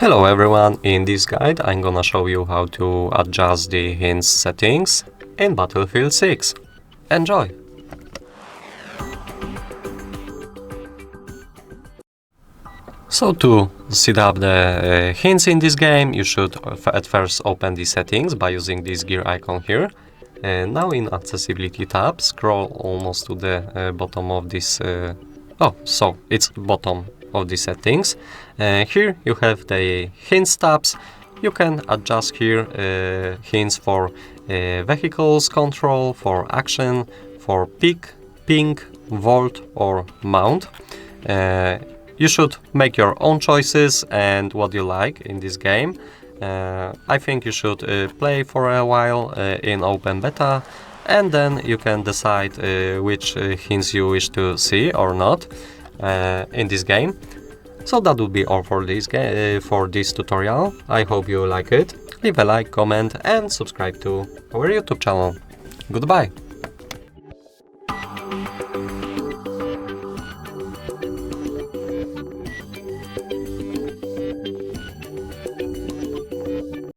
Hello everyone, in this guide I'm gonna show you how to adjust the hints settings in Battlefield 6. Enjoy! So to set up the hints in this game, you should at first open the settings by using this gear icon here. Now in Accessibility tab, scroll almost to the bottom of this... so it's bottom of the settings. Here you have the hints tabs. You can adjust here hints for vehicles control, for action, for pick, ping, vault or mount. You should make your own choices and what you like in this game. I think you should play for a while in open beta, and then you can decide which hints you wish to see or not in this game. So that would be all for this tutorial. I hope you like it. Leave a like, comment and subscribe to our YouTube channel. Goodbye!